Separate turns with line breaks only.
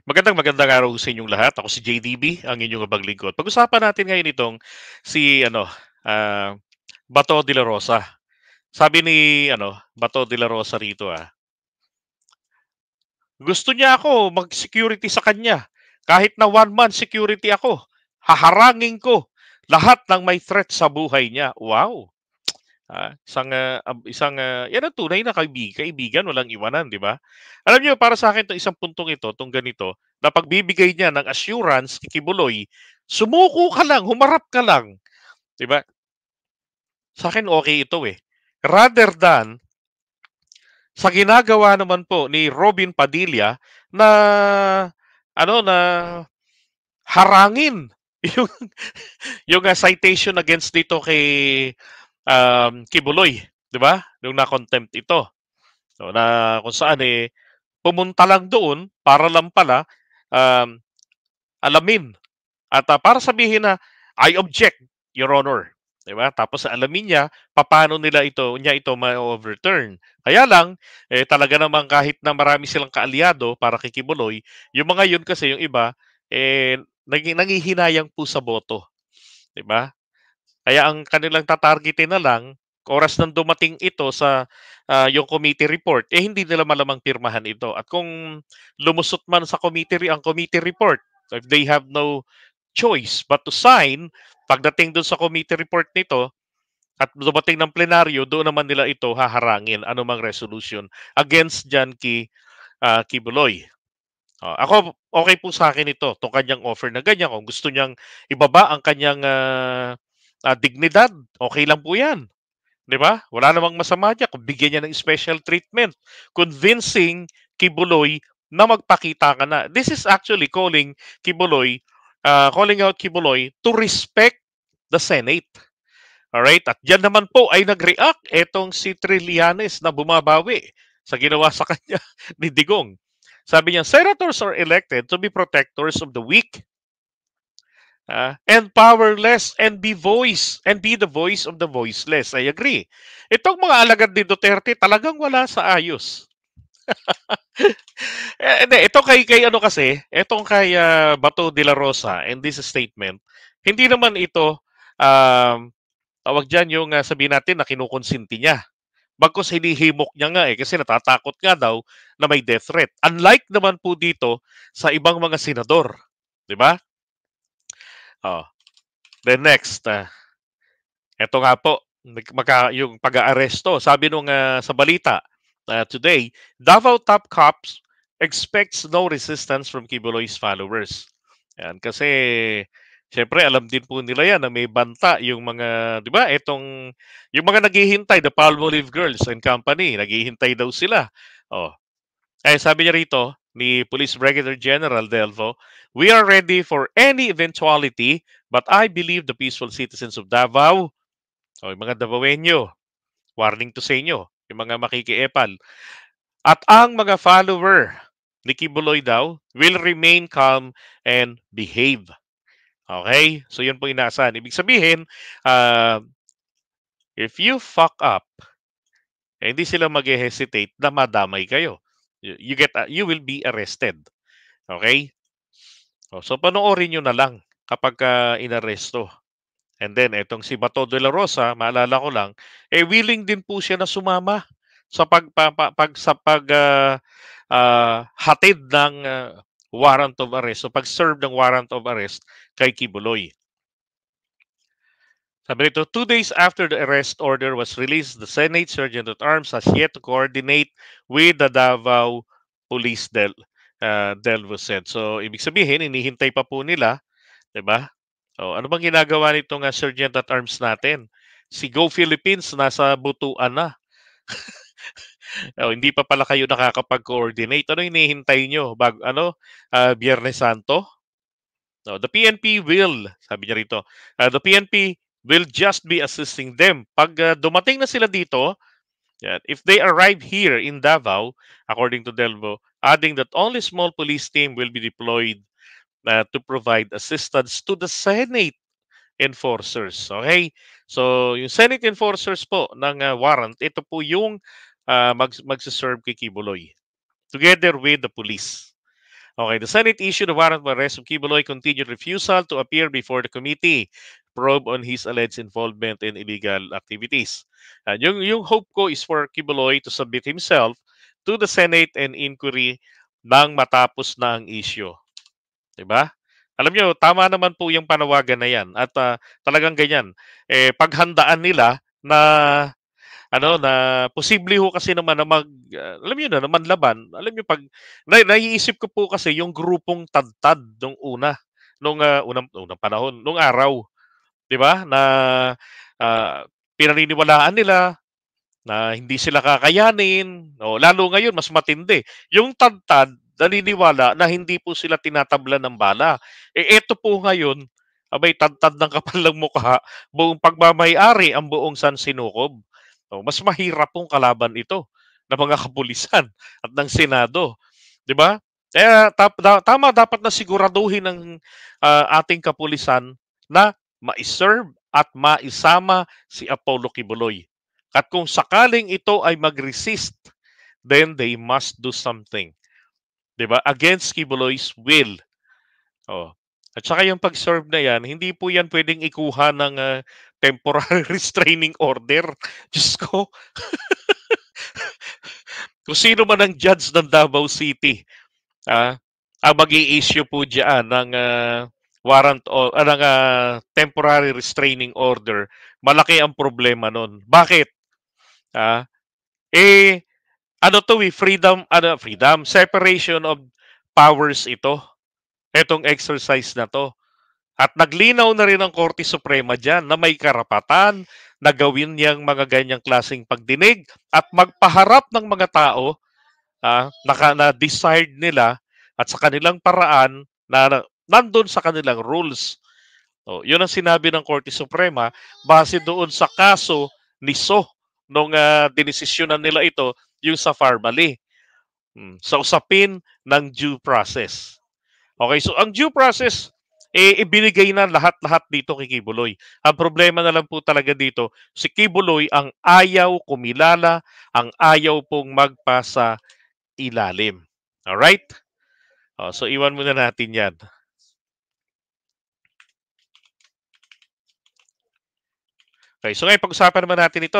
Magandang araw sa inyong lahat. Ako si JDB, ang inyong abaglingkod. Pag-usapan natin ngayon itong si Bato de la Rosa. Sabi ni Bato de la Rosa rito gusto niya ako mag-security sa kanya. Kahit na one man security ako, haharangin ko lahat ng may threat sa buhay niya. Wow. Yan ang tunay na kaibigan, walang iwanan, di ba? Alam niyo, para sa akin, itong isang puntong ito, itong ganito, na pagbibigay niya ng assurance, kikibuloy, sumuko ka lang, humarap ka lang, di ba? Sa akin, okay ito eh. Rather than, sa ginagawa naman po ni Robin Padilla na, na harangin yung, citation against dito kay Kibuloy, di ba? Nung na-contempt ito. So, na kung saan pumunta lang doon para lang pala um, alamin at para sabihin na I object, Your Honor. 'Di ba? Tapos alamin niya paano niya ito ma-overturn. Kaya lang talaga naman kahit na marami silang kaalyado para kay Kibuloy, yung mga yun kasi yung iba nangihinayang po sa boto, 'di ba? Kaya ang kanilang tatargetin na lang, oras nang dumating ito sa yung committee report, hindi nila malamang pirmahan ito. At kung lumusot man sa ang committee report, if they have no choice but to sign, pagdating doon sa committee report nito, at dumating ng plenaryo, doon naman nila ito haharangin anumang resolution against Jan Kibuloy. Ako, okay po sa akin ito, itong kanyang offer na ganyan. Kung gusto niyang ibaba ang kanyang dignidad, okay lang po yan. Di ba? Wala namang masama dyan kung bigyan niya ng special treatment. Convincing Kibuloy na magpakita ka na. This is actually calling out Kibuloy to respect the Senate. Alright? At dyan naman po ay nag-react etong si Trillanes na bumabawi sa ginawa sa kanya ni Digong. Sabi niya, senators are elected to be protectors of the weak and powerless and be the voice of the voiceless. I agree. Itong mga alagad ni Duterte talagang wala sa ayos. Ito itong kay Bato de la Rosa in this statement, hindi naman ito tawag diyan yung sabihin natin na kinukonsinti niya. Bagkus hinihimok niya nga kasi natatakot nga daw na may death threat. Unlike naman po dito sa ibang mga senador, 'di ba? Oh. Then next, ito nga po, yung pag-aaresto. Sabi nung sa balita today, Davao top cops expects no resistance from Kibuloy's followers. Yan, kasi syempre alam din po nila yan na may banta yung mga, di ba, yung mga naghihintay, the Palmolive Girls and Company, naghihintay daw sila. Oh. Sabi niya rito, ni Police Brigadier General Delvo, we are ready for any eventuality, but I believe the peaceful citizens of Davao, yung mga Davaoenyo, warning to sa inyo, yung mga makikiepal, at ang mga follower ni Kibuloy daw will remain calm and behave. Okay? So yun po inaasahan. Ibig sabihin, if you fuck up, hindi sila mag-hesitate na madamay kayo. You will be arrested. Okay? So panoorin nyo na lang kapag inaresto. And then etong si Bato de la Rosa, maalala ko lang, willing din po siya na sumama sa hatid ng warrant of arrest, so pag-serve ng warrant of arrest kay Kibuloy. Sabi nito, 2 days after the arrest order was released, the Senate Sergeant at Arms has yet to coordinate with the Davao Police Delvo said. So, ibig sabihin, inihintay pa po nila, di ba? So, ano bang ginagawa nitong Sergeant at Arms natin? Si Go Philippines, nasa butuan na. Hindi pa pala kayo nakakapag-coordinate. Ano hinihintay nyo? Biyernes Santo? No, the PNP will, sabi niya rito, the PNP will just be assisting them. Pag dumating na sila dito, if they arrive here in Davao, according to Delvo, adding that only small police team will be deployed to provide assistance to the Senate enforcers. Okay? So, yung Senate enforcers po ng warrant, ito po yung magsaserve kay Kibuloy together with the police. Okay, the Senate issued a warrant for arrest of Kibuloy continued refusal to appear before the committee probe on his alleged involvement in illegal activities. And yung hope ko is for Kibuloy to submit himself to the Senate and inquiry nang matapos na ang issue. 'Di ba? Alam niyo, tama naman po yung panawagan na yan at talagang ganyan. Paghandaan nila na na posible ho kasi naman na alam niyo na, naman laban. Alam niyo pag naiisip ko po kasi yung grupong Tadtad nung unang panahon, nung araw, 'di ba? Na pinaniniwalaan nila na hindi sila kakayanin, lalo ngayon mas matindi. Yung Tadtad naniniwala na hindi po sila tinatablan ng bala. Eto po ngayon, abay tadtad ng kapal ng mukha, buong pagmamay-ari ang buong San Sinukob. Mas mahirap pong kalaban ito ng mga kapulisan at ng Senado, 'di ba? Kaya tama dapat na siguraduhin ng ating kapulisan na ma-serve at maisama si Apollo Kibuloy. At kung sakaling ito ay mag-resist, then they must do something. 'Di ba? Against Kibuloy's will. Oh. At saka yung pag-serve na yan, hindi po yan pwedeng ikuha ng temporary restraining order. Diyos ko, kung sino man ang judge ng Davao City, ah, ang mag-i-issue po diyan ng warrant o ng temporary restraining order, malaki ang problema nun. Bakit? Ah, eh freedom, separation of powers ito. Etong exercise na to. At naglinaw na rin ang Korte Suprema diyan na may karapatan na gawin niyang mga ganyang klaseng pagdinig at magpaharap ng mga tao na desired nila at sa kanilang paraan na nandun sa kanilang rules. Yun ang sinabi ng Korte Suprema base doon sa kaso ni So nung dinesisyonan nila ito yung sa Farmally. Sa usapin ng due process. Okay, so ang due process, ibinigay na lahat-lahat dito kay Kibuloy. Ang problema na lang po talaga dito, si Kibuloy ang ayaw kumilala, ang ayaw pong magpasa ilalim. Alright? So iwan muna natin yan. Okay, so ngayon pag-usapan naman natin ito.